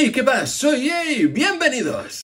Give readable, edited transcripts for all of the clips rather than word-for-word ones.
¡Hey! ¿Qué pasa? Soy Hey, ¡bienvenidos!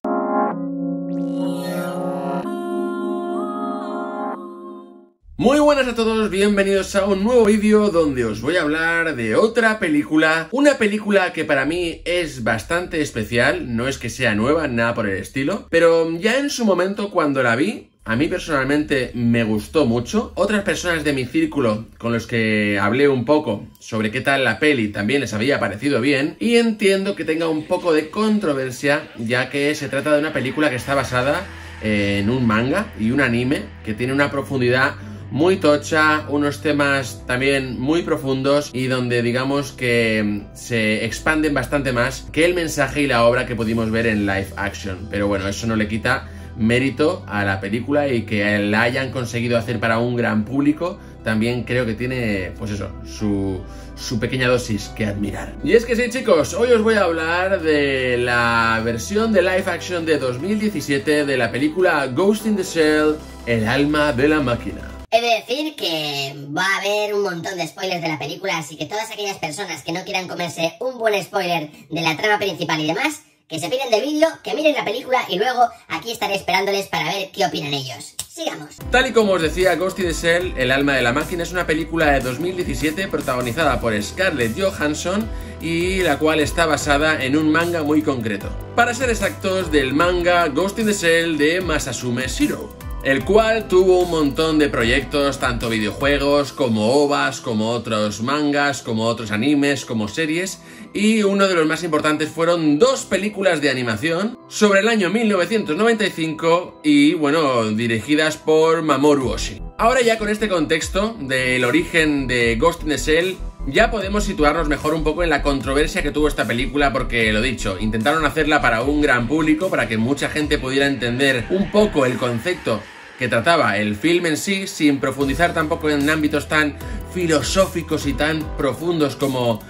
Muy buenas a todos, bienvenidos a un nuevo vídeo donde os voy a hablar de otra película. Una película que para mí es bastante especial, no es que sea nueva, nada por el estilo, pero ya en su momento cuando la vi, a mí personalmente me gustó mucho. Otras personas de mi círculo con los que hablé un poco sobre qué tal la peli también les había parecido bien. Y entiendo que tenga un poco de controversia, ya que se trata de una película que está basada en un manga y un anime que tiene una profundidad muy tocha, unos temas también muy profundos y donde digamos que se expanden bastante más que el mensaje y la obra que pudimos ver en live action. Pero bueno, eso no le quita mérito a la película, y que la hayan conseguido hacer para un gran público también creo que tiene, pues eso, su pequeña dosis que admirar. Y es que sí, chicos, hoy os voy a hablar de la versión de live action de 2017 de la película Ghost in the Shell, El alma de la máquina. He de decir que va a haber un montón de spoilers de la película, así que todas aquellas personas que no quieran comerse un buen spoiler de la trama principal y demás, que se piden del vídeo, que miren la película y luego aquí estaré esperándoles para ver qué opinan ellos. Sigamos. Tal y como os decía, Ghost in the Shell, El alma de la máquina, es una película de 2017 protagonizada por Scarlett Johansson y la cual está basada en un manga muy concreto. Para ser exactos, del manga Ghost in the Shell de Masasume Shiro, el cual tuvo un montón de proyectos, tanto videojuegos como OVAs, como otros mangas, como otros animes, como series, y uno de los más importantes fueron dos películas de animación sobre el año 1995 y, bueno, dirigidas por Mamoru Oshii. Ahora ya con este contexto del origen de Ghost in the Shell, ya podemos situarnos mejor un poco en la controversia que tuvo esta película, porque lo dicho, intentaron hacerla para un gran público, para que mucha gente pudiera entender un poco el concepto que trataba el film en sí, sin profundizar tampoco en ámbitos tan filosóficos y tan profundos como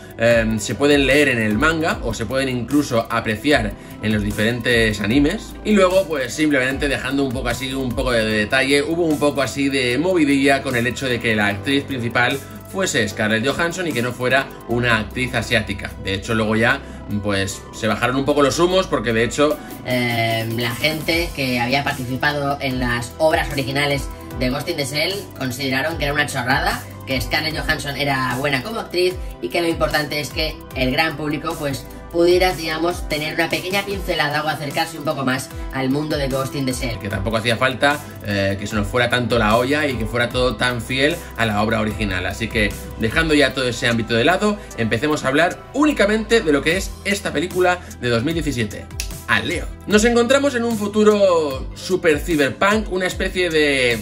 se pueden leer en el manga o se pueden incluso apreciar en los diferentes animes. Y luego pues simplemente dejando un poco así, un poco de detalle, hubo un poco así de movidilla con el hecho de que la actriz principal fuese Scarlett Johansson y que no fuera una actriz asiática. De hecho luego ya pues se bajaron un poco los humos, porque de hecho la gente que había participado en las obras originales de Ghost in the Shell consideraron que era una chorrada, que Scarlett Johansson era buena como actriz y que lo importante es que el gran público pues pudiera, digamos, tener una pequeña pincelada o acercarse un poco más al mundo de Ghost in the Shell. Que tampoco hacía falta que se nos fuera tanto la olla y que fuera todo tan fiel a la obra original. Así que, dejando ya todo ese ámbito de lado, empecemos a hablar únicamente de lo que es esta película de 2017. ¡Al lío! Nos encontramos en un futuro super cyberpunk, una especie de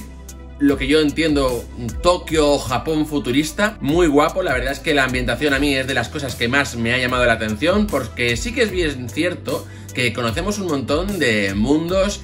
lo que yo entiendo Tokio o Japón futurista, muy guapo. La verdad es que la ambientación a mí es de las cosas que más me ha llamado la atención, porque sí que es bien cierto que conocemos un montón de mundos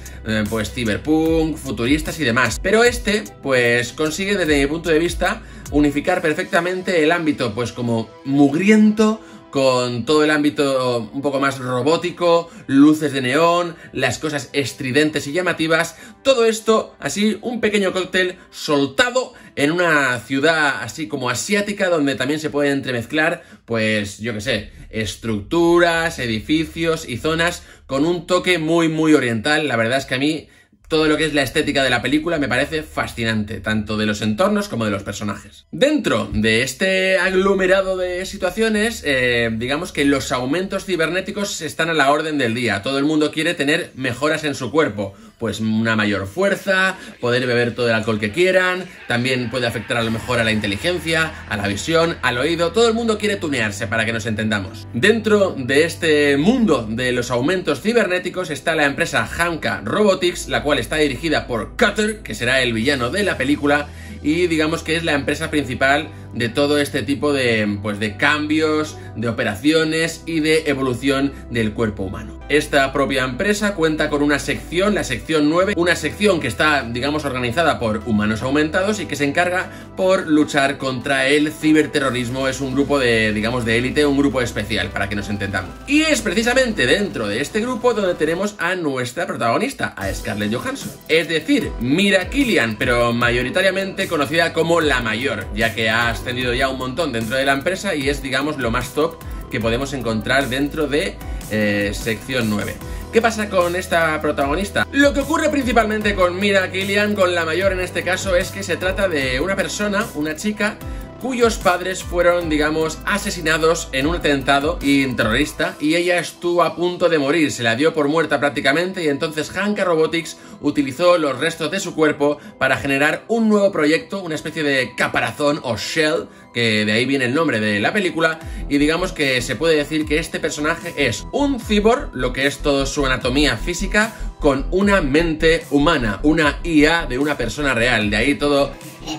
pues cyberpunk, futuristas y demás, pero este pues consigue, desde mi punto de vista, unificar perfectamente el ámbito pues como mugriento con todo el ámbito un poco más robótico, luces de neón, las cosas estridentes y llamativas, todo esto así, un pequeño cóctel soltado en una ciudad así como asiática, donde también se pueden entremezclar, pues yo que sé, estructuras, edificios y zonas con un toque muy oriental. La verdad es que a mí todo lo que es la estética de la película me parece fascinante, tanto de los entornos como de los personajes. Dentro de este aglomerado de situaciones, digamos que los aumentos cibernéticos están a la orden del día. Todo el mundo quiere tener mejoras en su cuerpo, pues una mayor fuerza, poder beber todo el alcohol que quieran, también puede afectar a lo mejor a la inteligencia, a la visión, al oído. Todo el mundo quiere tunearse, para que nos entendamos. Dentro de este mundo de los aumentos cibernéticos está la empresa Hanka Robotics, la cual está dirigida por Cutter, que será el villano de la película, y digamos que es la empresa principal de todo este tipo de, pues, de cambios, de operaciones y de evolución del cuerpo humano. Esta propia empresa cuenta con una sección, la sección 9, una sección que está, digamos, organizada por humanos aumentados y que se encarga por luchar contra el ciberterrorismo. Es un grupo de, digamos, de élite, un grupo especial, para que nos entendamos. Y es precisamente dentro de este grupo donde tenemos a nuestra protagonista, a Scarlett Johansson. Es decir, Mira Killian, pero mayoritariamente conocida como la mayor, ya que ha ascendido ya un montón dentro de la empresa y es, digamos, lo más top que podemos encontrar dentro de sección 9. ¿Qué pasa con esta protagonista? Lo que ocurre principalmente con Mira Killian, con la mayor en este caso, es que se trata de una persona, una chica, cuyos padres fueron, digamos, asesinados en un atentado terrorista y ella estuvo a punto de morir, se la dio por muerta prácticamente, y entonces Hanka Robotics utilizó los restos de su cuerpo para generar un nuevo proyecto, una especie de caparazón o shell, que de ahí viene el nombre de la película, y digamos que se puede decir que este personaje es un cyborg, lo que es toda su anatomía física, con una mente humana, una IA de una persona real, de ahí todo...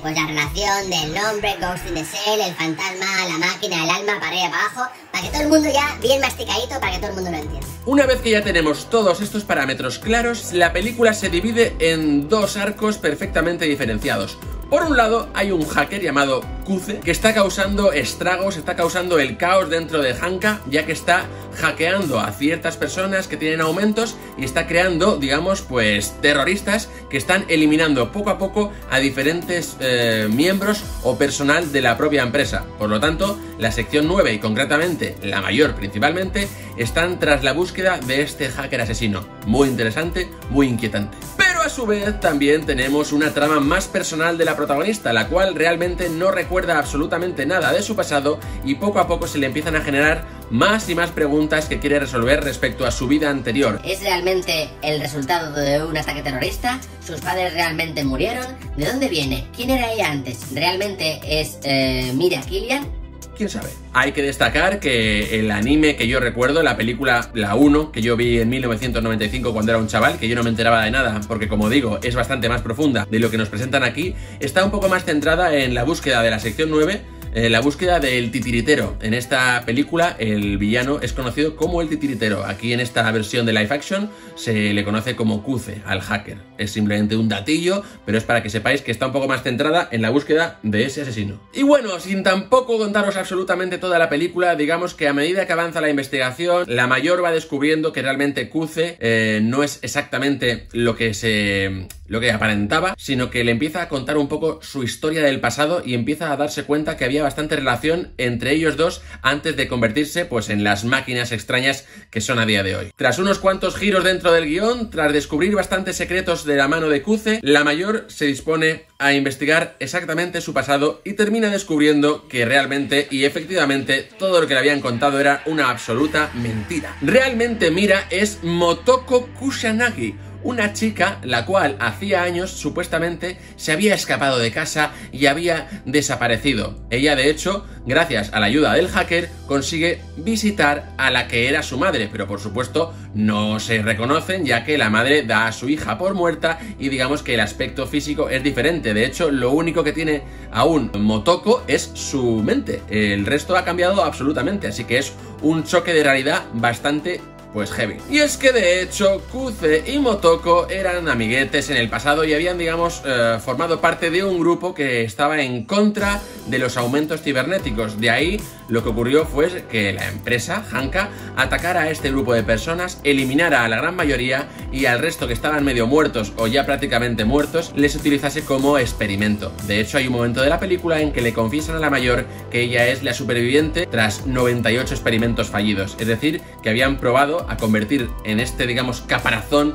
Pues la relación del nombre, Ghost in the Shell, el fantasma, la máquina, el alma, para arriba y para abajo, para que todo el mundo ya bien masticadito, para que todo el mundo lo entienda. Una vez que ya tenemos todos estos parámetros claros, la película se divide en dos arcos perfectamente diferenciados. Por un lado, hay un hacker llamado Kuze que está causando estragos, está causando el caos dentro de Hanka, ya que está hackeando a ciertas personas que tienen aumentos y está creando, digamos, pues terroristas que están eliminando poco a poco a diferentes miembros o personal de la propia empresa. Por lo tanto, la sección 9 y concretamente la mayor principalmente están tras la búsqueda de este hacker asesino. Muy interesante, muy inquietante. Pero a su vez también tenemos una trama más personal de la protagonista, la cual realmente no recuerda absolutamente nada de su pasado y poco a poco se le empiezan a generar más y más preguntas que quiere resolver respecto a su vida anterior. ¿Es realmente el resultado de un ataque terrorista? ¿Sus padres realmente murieron? ¿De dónde viene? ¿Quién era ella antes? ¿Realmente es Mira Killian? ¿Quién sabe? Hay que destacar que el anime que yo recuerdo, la película, la 1, que yo vi en 1995 cuando era un chaval, que yo no me enteraba de nada, porque como digo, es bastante más profunda de lo que nos presentan aquí, está un poco más centrada en la búsqueda de la sección 9, la búsqueda del titiritero. En esta película el villano es conocido como el titiritero. Aquí en esta versión de live action se le conoce como Kuze al hacker. Es simplemente un datillo, pero es para que sepáis que está un poco más centrada en la búsqueda de ese asesino. Y bueno, sin tampoco contaros absolutamente toda la película, digamos que a medida que avanza la investigación, la mayor va descubriendo que realmente Kuze no es exactamente lo que aparentaba, sino que le empieza a contar un poco su historia del pasado y empieza a darse cuenta que había bastante relación entre ellos dos antes de convertirse pues en las máquinas extrañas que son a día de hoy. Tras unos cuantos giros dentro del guión, tras descubrir bastantes secretos de la mano de Kuze, la mayor se dispone a investigar exactamente su pasado y termina descubriendo que realmente y efectivamente todo lo que le habían contado era una absoluta mentira. Realmente Mira es Motoko Kusanagi, una chica la cual hacía años supuestamente se había escapado de casa y había desaparecido. Ella de hecho, gracias a la ayuda del hacker, consigue visitar a la que era su madre, pero por supuesto no se reconocen ya que la madre da a su hija por muerta y digamos que el aspecto físico es diferente. De hecho, lo único que tiene aún Motoko es su mente, el resto ha cambiado absolutamente, así que es un choque de realidad bastante pues heavy. Y es que de hecho Kuze y Motoko eran amiguetes en el pasado y habían, digamos, formado parte de un grupo que estaba en contra de los aumentos cibernéticos. De ahí lo que ocurrió fue que la empresa, Hanka, atacara a este grupo de personas, eliminara a la gran mayoría y al resto que estaban medio muertos o ya prácticamente muertos, les utilizase como experimento. De hecho hay un momento de la película en que le confiesan a la mayor que ella es la superviviente tras 98 experimentos fallidos. Es decir, que habían probado a convertir en este, digamos, caparazón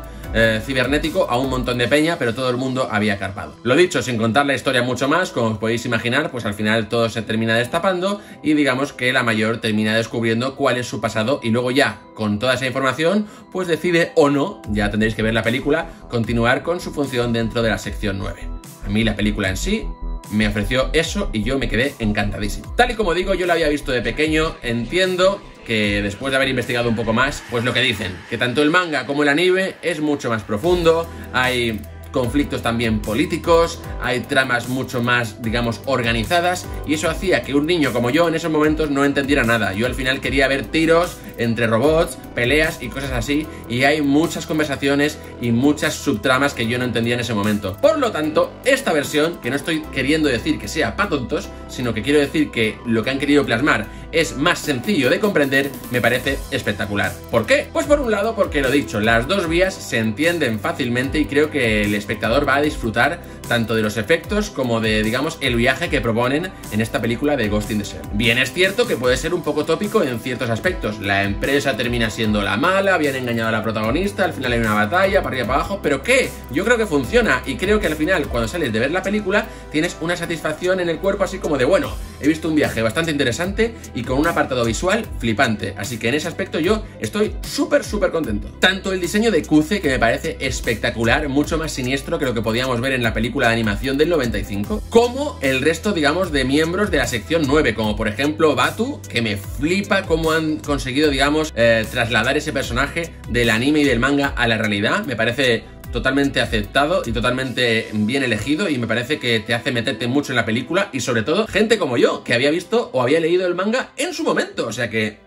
cibernético a un montón de peña, pero todo el mundo había carpado. Lo dicho, sin contar la historia mucho más, como os podéis imaginar, pues al final todo se termina destapando y digamos que la mayor termina descubriendo cuál es su pasado y luego ya, con toda esa información, pues decide o no, ya tendréis que ver la película, continuar con su función dentro de la sección 9. A mí la película en sí me ofreció eso y yo me quedé encantadísimo. Tal y como digo, yo la había visto de pequeño, entiendo que después de haber investigado un poco más, pues lo que dicen, que tanto el manga como el anime es mucho más profundo, hay conflictos también políticos, hay tramas mucho más, digamos, organizadas y eso hacía que un niño como yo en esos momentos no entendiera nada. Yo al final quería ver tiros entre robots, peleas y cosas así y hay muchas conversaciones y muchas subtramas que yo no entendía en ese momento. Por lo tanto, esta versión, que no estoy queriendo decir que sea pa' tontos, sino que quiero decir que lo que han querido plasmar es más sencillo de comprender, me parece espectacular. ¿Por qué? Pues por un lado porque lo dicho, las dos vías se entienden fácilmente y creo que el espectador va a disfrutar tanto de los efectos como de, digamos, el viaje que proponen en esta película de Ghost in the Shell. Bien es cierto que puede ser un poco tópico en ciertos aspectos. La empresa termina siendo la mala, habían engañado a la protagonista, al final hay una batalla, para arriba para abajo, pero ¿qué? Yo creo que funciona y creo que al final, cuando sales de ver la película, tienes una satisfacción en el cuerpo así como de, bueno, he visto un viaje bastante interesante y con un apartado visual flipante, así que en ese aspecto yo estoy súper contento. Tanto el diseño de Cuze, que me parece espectacular, mucho más siniestro que lo que podíamos ver en la película de animación del 95, como el resto, digamos, de miembros de la sección 9, como por ejemplo Batu, que me flipa cómo han conseguido, digamos, trasladar ese personaje del anime y del manga a la realidad. Me parece totalmente aceptado y totalmente bien elegido y me parece que te hace meterte mucho en la película y sobre todo gente como yo, que había visto o había leído el manga en su momento, o sea que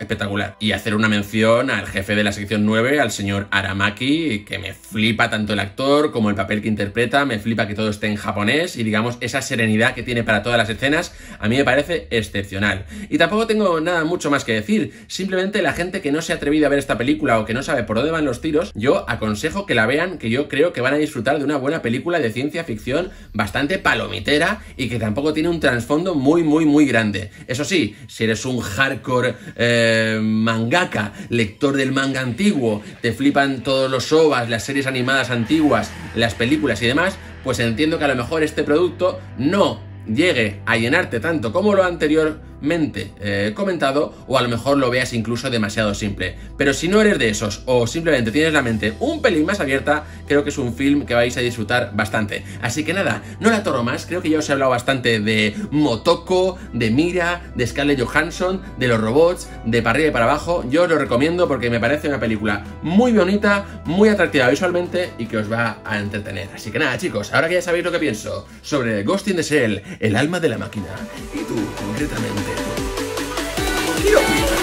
espectacular. Y hacer una mención al jefe de la sección 9, al señor Aramaki, que me flipa tanto el actor como el papel que interpreta, me flipa que todo esté en japonés y digamos esa serenidad que tiene para todas las escenas, a mí me parece excepcional. Y tampoco tengo nada mucho más que decir, simplemente la gente que no se ha atrevido a ver esta película o que no sabe por dónde van los tiros, yo aconsejo que la vean, que yo creo que van a disfrutar de una buena película de ciencia ficción bastante palomitera y que tampoco tiene un trasfondo muy grande. Eso sí, si eres un hardcore mangaka, lector del manga antiguo, te flipan todos los OVAs, las series animadas antiguas, las películas y demás, pues entiendo que a lo mejor este producto no llegue a llenarte tanto como lo anteriormente comentado, o a lo mejor lo veas incluso demasiado simple. Pero si no eres de esos o simplemente tienes la mente un pelín más abierta, creo que es un film que vais a disfrutar bastante. Así que nada, no la atoro más, creo que ya os he hablado bastante de Motoko, de Mira, de Scarlett Johansson, de los robots, de para arriba y para abajo. Yo os lo recomiendo porque me parece una película muy bonita, muy atractiva visualmente y que os va a entretener. Así que nada, chicos, ahora que ya sabéis lo que pienso sobre Ghost in the Shell, el alma de la máquina, y tú concretamente, ¿qué opinas?